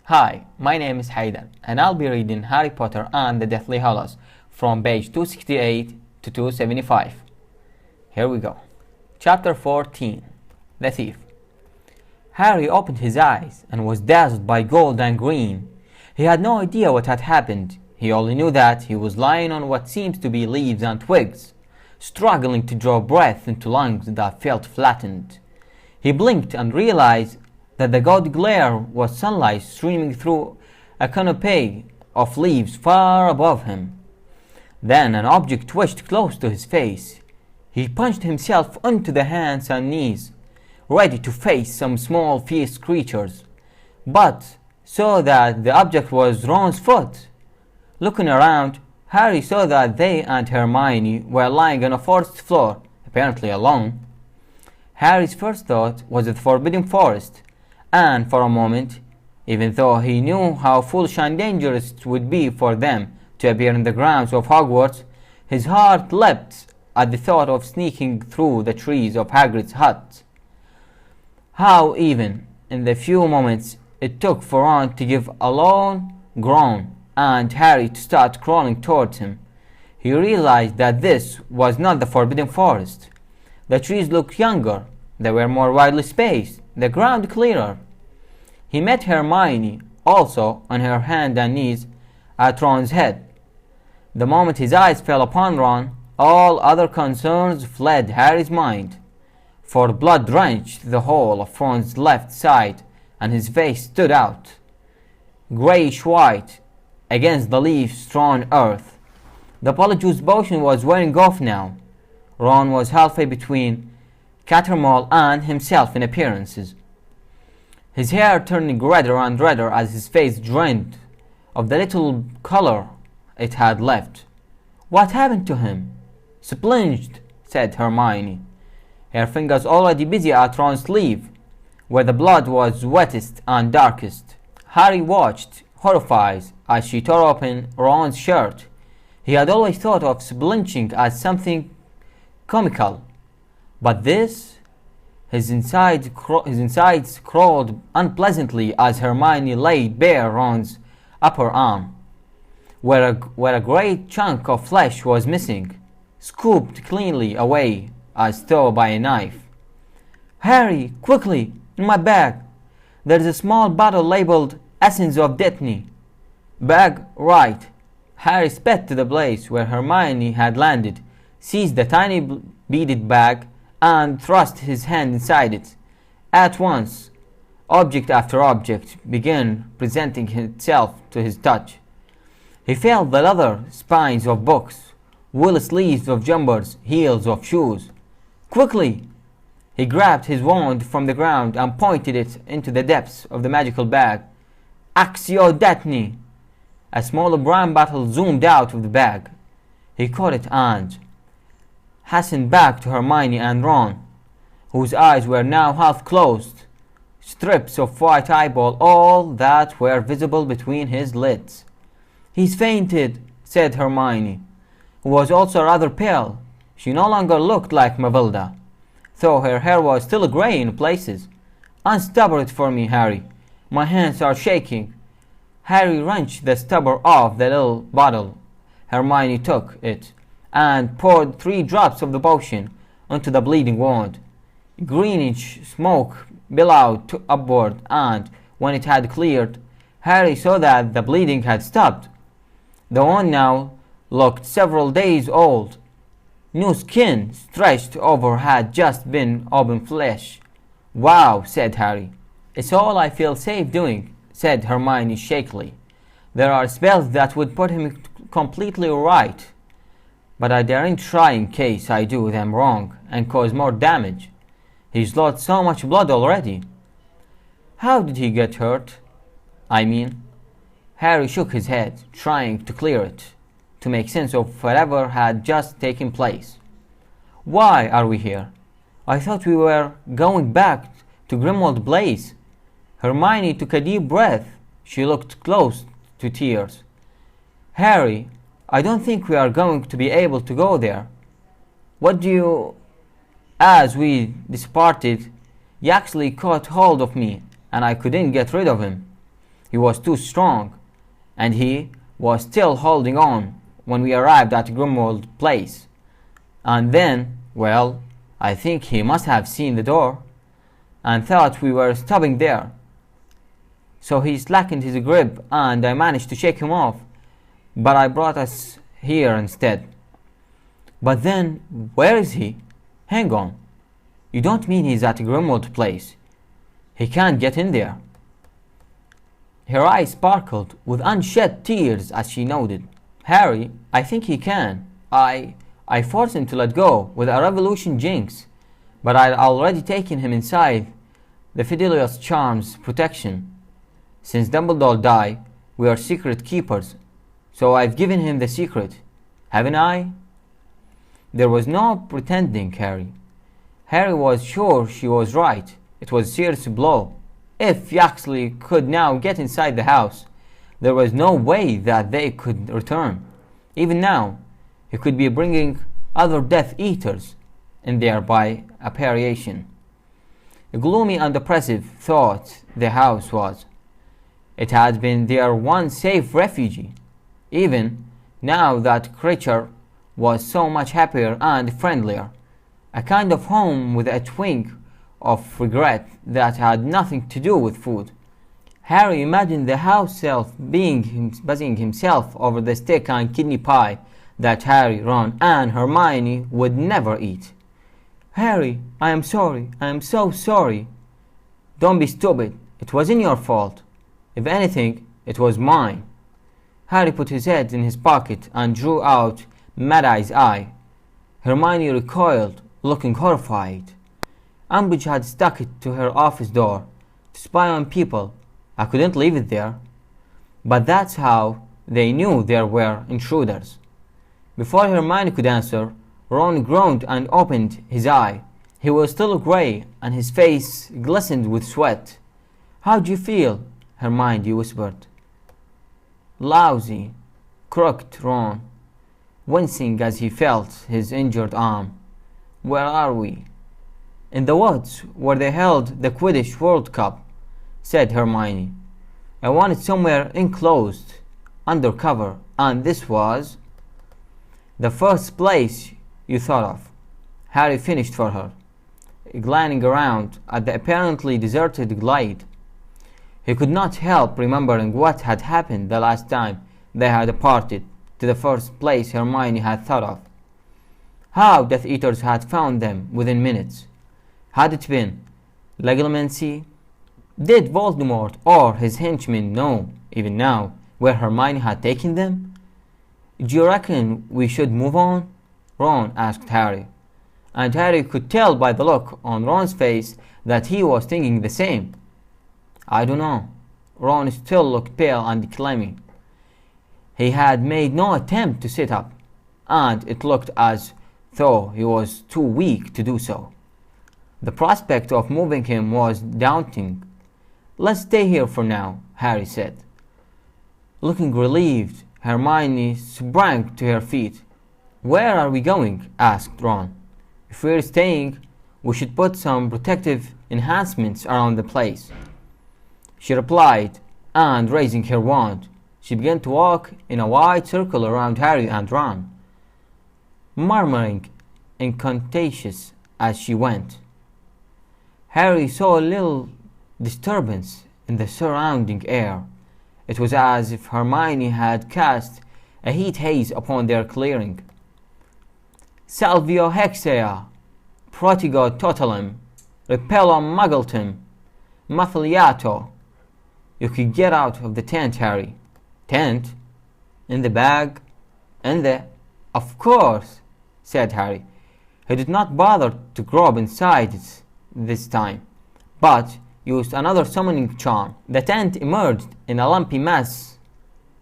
Hi, my name is Haydar, and I'll be reading Harry Potter and the Deathly Hallows from page 268 to 275. Here we go. Chapter 14. The Thief. Harry opened his eyes and was dazzled by gold and green. He had no idea what had happened. He only knew that he was lying on what seemed to be leaves and twigs, struggling to draw breath into lungs that felt flattened. He blinked and realized that the gold glare was sunlight streaming through a canopy of leaves far above him. Then an object twitched close to his face. He punched himself onto the hands and knees, ready to face some small fierce creatures, but saw that the object was Ron's foot. Looking around, Harry saw that they and Hermione were lying on a forest floor, apparently alone. Harry's first thought was of the Forbidden Forest, and for a moment, even though he knew how foolish and dangerous it would be for them to appear in the grounds of Hogwarts, his heart leapt at the thought of sneaking through the trees of Hagrid's hut. How even in the few moments it took for Ron to give a lone groan and Harry to start crawling towards him, he realized that this was not the Forbidden Forest. The trees looked younger, they were more widely spaced, the ground clearer. He met Hermione, also on her hands and knees, at Ron's head. The moment his eyes fell upon Ron, all other concerns fled Harry's mind, for blood drenched the whole of Ron's left side, and his face stood out, greyish-white, against the leaf-strewn earth. The polyjuice potion was wearing off now. Ron was halfway between Cattermole and himself in appearances, his hair turning redder and redder as his face drained of the little color it had left. What happened to him? Splinged, said Hermione, her fingers already busy at Ron's sleeve, where the blood was wettest and darkest. Harry watched, horrified, as she tore open Ron's shirt. He had always thought of splinching as something comical, but this, his insides crawled unpleasantly as Hermione laid bare Ron's upper arm, where a great chunk of flesh was missing, scooped cleanly away as though by a knife. Harry, quickly, in my bag. There's a small bottle labeled Essence of Destiny. Bag, right. Harry sped to the place where Hermione had landed, seized the tiny beaded bag, and thrust his hand inside it. At once, object after object began presenting itself to his touch. He felt the leather spines of books, wool sleeves of jumpers, heels of shoes. Quickly! He grabbed his wand from the ground and pointed it into the depths of the magical bag. Accio Destiny! A small brown bottle zoomed out of the bag. He caught it and hastened back to Hermione and Ron, whose eyes were now half closed, strips of white eyeball all that were visible between his lids. He's fainted, said Hermione, who was also rather pale. She no longer looked like Mavilda, though her hair was still grey in places. Unstubber it for me, Harry. My hands are shaking. Harry wrenched the stubber off the little bottle. Hermione took it and poured 3 drops of the potion onto the bleeding wound. Greenish smoke billowed upward, and when it had cleared, Harry saw that the bleeding had stopped. The wound now looked several days old. New skin stretched over had just been open flesh. Wow, said Harry. It's all I feel safe doing, said Hermione shakily. There are spells that would put him completely right, but I daren't try in case I do them wrong and cause more damage. He's lost so much blood already. How did he get hurt? I mean, Harry shook his head, trying to clear it, to make sense of whatever had just taken place. Why are we here? I thought we were going back to Grimmauld Place. Hermione took a deep breath. She looked close to tears. Harry, I don't think we are going to be able to go there. What do you... As we departed, Yaxley caught hold of me, and I couldn't get rid of him. He was too strong, and he was still holding on when we arrived at Grimwald Place. And then, well, I think he must have seen the door and thought we were stopping there. So he slackened his grip and I managed to shake him off, but I brought us here instead. But then, where is he? Hang on. You don't mean he's at Grimwald Place? He can't get in there. Her eyes sparkled with unshed tears as she nodded. Harry, I think he can. I forced him to let go with a revolution Jinx, but I'd already taken him inside the Fidelius Charm's protection. Since Dumbledore died, we are secret keepers, so I've given him the secret, haven't I? There was no pretending, Harry. Harry was sure she was right. It was a serious blow. If Yaxley could now get inside the house, there was no way that they could return. Even now, he could be bringing other Death Eaters in there by apparition. A gloomy and oppressive thought the house was. It had been their one safe refuge. Even now that creature was so much happier and friendlier. A kind of home with a twinge of regret that had nothing to do with food. Harry imagined the house elf busying himself over the steak and kidney pie that Harry, Ron, and Hermione would never eat. Harry, I am sorry. I am so sorry. Don't be stupid. It wasn't your fault. If anything, it was mine. Harry put his head in his pocket and drew out Mad-Eye's eye. Hermione recoiled, looking horrified. Umbridge had stuck it to her office door to spy on people. I couldn't leave it there. But that's how they knew there were intruders. Before Hermione could answer, Ron groaned and opened his eye. He was still grey, and his face glistened with sweat. How do you feel? Hermione whispered. Lousy, croaked Ron, wincing as he felt his injured arm. Where are we? In the woods, where they held the Quidditch World Cup, said Hermione. I wanted somewhere enclosed, under cover, and this was the first place you thought of. Harry finished for her, glancing around at the apparently deserted glade. He could not help remembering what had happened the last time they had departed to the first place Hermione had thought of. How Death Eaters had found them within minutes. Had it been legilimency? Did Voldemort or his henchmen know, even now, where Hermione had taken them? Do you reckon we should move on? Ron asked Harry, and Harry could tell by the look on Ron's face that he was thinking the same. I don't know. Ron still looked pale and clammy. He had made no attempt to sit up, and it looked as though he was too weak to do so. The prospect of moving him was daunting. Let's stay here for now, Harry said. Looking relieved, Hermione sprang to her feet. Where are we going? Asked Ron. If we're staying, we should put some protective enhancements around the place. She replied, and raising her wand, she began to walk in a wide circle around Harry and Ron, murmuring incantations as she went. Harry saw a little disturbance in the surrounding air. It was as if Hermione had cast a heat haze upon their clearing. Salvio Hexea, Protigo Totalum, Repellum Muggletum, Mathiliato. You could get out of the tent, Harry. Tent? In the bag? In the... Of course, said Harry. He did not bother to grope inside it this time, but used another summoning charm. The tent emerged in a lumpy mass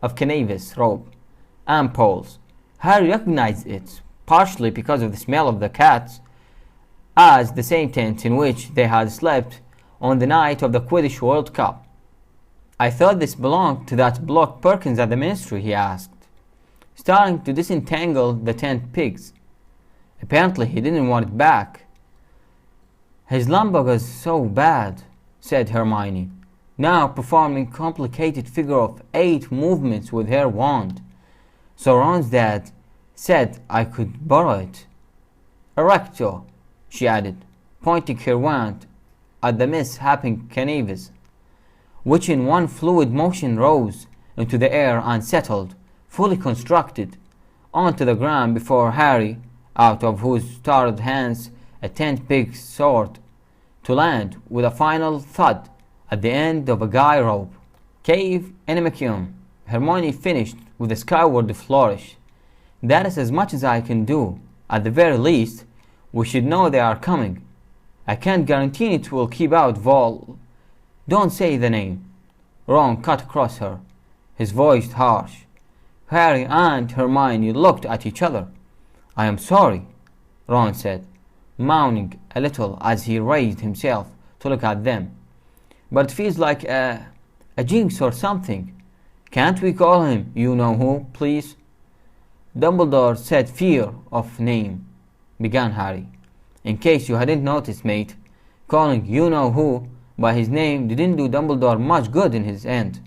of canvas, rope, and poles. Harry recognized it, partially because of the smell of the cats, as the same tent in which they had slept on the night of the Quidditch World Cup. I thought this belonged to that bloke Perkins at the Ministry, he asked, starting to disentangle the tent pegs. Apparently he didn't want it back. His lumbago is so bad, said Hermione. now performing complicated figure of 8 movements with her wand. So Ron's dad said I could borrow it. Erecto, she added, pointing her wand at the misshapen canvas, which in one fluid motion rose into the air and settled, fully constructed, onto the ground before Harry, out of whose starred hands a 10-peg sword, to land with a final thud at the end of a guy rope. Cave Animacium, Hermione finished with a skyward flourish. That is as much as I can do. At the very least, we should know they are coming. I can't guarantee it will keep out Vol. Don't say the name. Ron cut across her, his voice harsh. Harry and Hermione looked at each other. I am sorry, Ron said, moaning a little as he raised himself to look at them. But it feels like a Jinx or something. Can't we call him you-know-who, please? Dumbledore said fear of name, began Harry. In case you hadn't noticed, mate, calling you-know-who by his name didn't do Dumbledore much good in his end.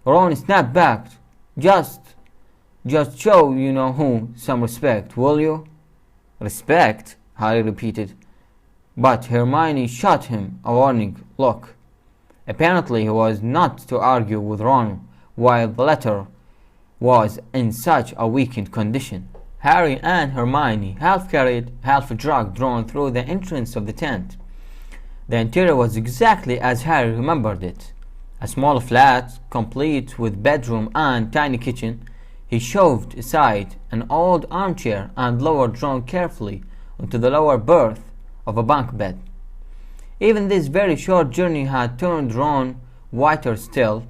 Ron snapped back. Just show you-know-who some respect, will you? Respect? Harry repeated. But Hermione shot him a warning look. Apparently he was not to argue with Ron while the latter was in such a weakened condition. Harry and Hermione, half carried, half dragged Ron through the entrance of the tent. The interior was exactly as Harry remembered it. A small flat, complete with bedroom and tiny kitchen. He shoved aside an old armchair and lowered Ron carefully onto the lower berth of a bunk bed. Even this very short journey had turned Ron whiter still,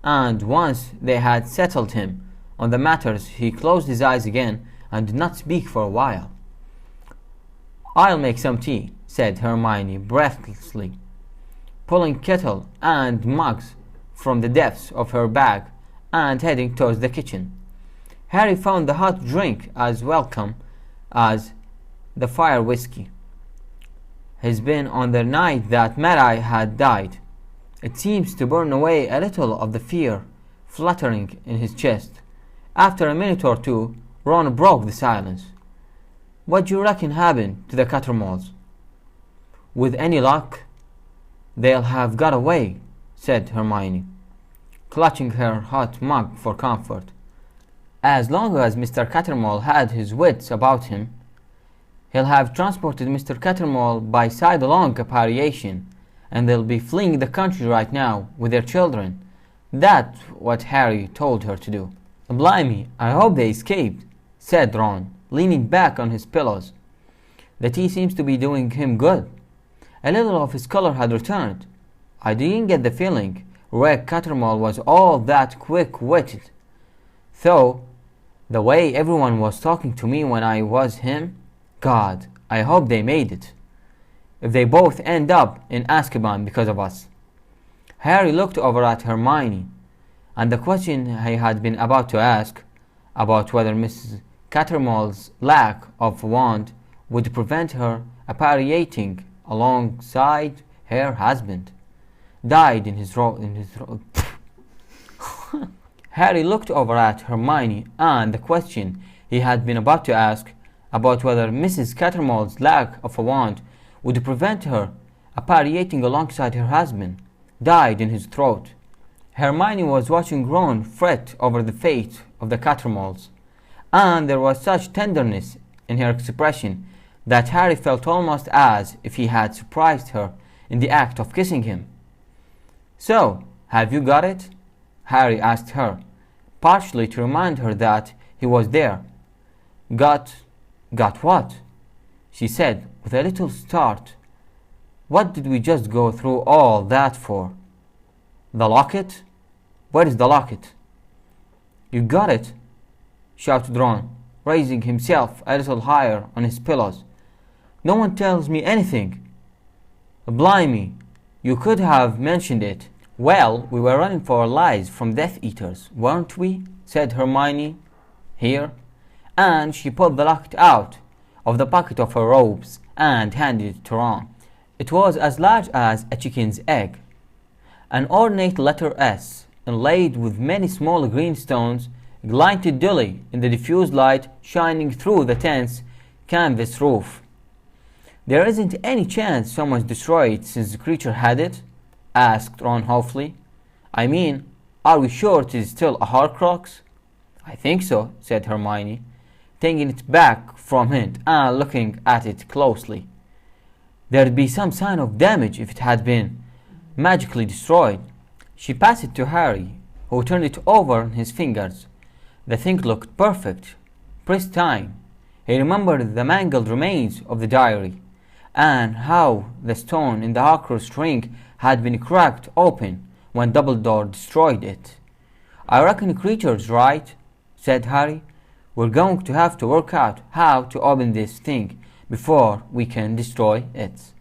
and once they had settled him on the matters, he closed his eyes again and did not speak for a while. I'll make some tea, said Hermione breathlessly, pulling kettle and mugs from the depths of her bag and heading towards the kitchen. Harry found the hot drink as welcome as the fire whiskey. Has been on the night that Mad-Eye had died. It seems to burn away a little of the fear fluttering in his chest. After a minute or two, Ron broke the silence. What do you reckon happened to the Cattermoles? With any luck, they'll have got away, said Hermione, clutching her hot mug for comfort. As long as Mr. Cattermole had his wits about him, he'll have transported Mr. Cattermole by sidelong apparition, and they'll be fleeing the country right now with their children. That's what Harry told her to do. Blimey, I hope they escaped, said Ron, leaning back on his pillows. The tea seems to be doing him good. A little of his color had returned. I didn't get the feeling Rick Cattermole was all that quick-witted, though the way everyone was talking to me when I was him, God, I hope they made it. If they both end up in Azkaban because of us. Harry looked over at Hermione, and the question he had been about to ask, about whether Mrs. Cattermole's lack of wand would prevent her appariating alongside her husband, died in his throat. Harry looked over at Hermione, and the question he had been about to ask, about whether Mrs. Cattermole's lack of a wand would prevent her appariating alongside her husband, died in his throat. Hermione was watching Ron fret over the fate of the Cattermoles, and there was such tenderness in her expression that Harry felt almost as if he had surprised her in the act of kissing him. So, have you got it? Harry asked her, partially to remind her that he was there. Got what? She said with a little start. What did we just go through all that for? The locket? Where is the locket? You got it, shouted Ron, raising himself a little higher on his pillows. No one tells me anything. Blimey, you could have mentioned it. Well, we were running for our lives from Death Eaters, weren't we? Said Hermione. Here. And she pulled the locket out of the pocket of her robes and handed it to Ron. It was as large as a chicken's egg, An ornate letter S, inlaid with many small green stones, glinted dully in the diffused light shining through the tent's canvas roof. "There isn't any chance someone's destroyed it since the creature had it?" asked Ron hopefully. "I mean, are we sure it is still a Horcrux?" "I think so," said Hermione, taking it back from him and looking at it closely. "There'd be some sign of damage if it had been magically destroyed." She passed it to Harry, who turned it over on his fingers. The thing looked perfect, pristine. He remembered the mangled remains of the diary, and how the stone in the Horcrux ring had been cracked open when Dumbledore destroyed it. "I reckon the creature's right," said Harry. "We're going to have to work out how to open this thing before we can destroy it."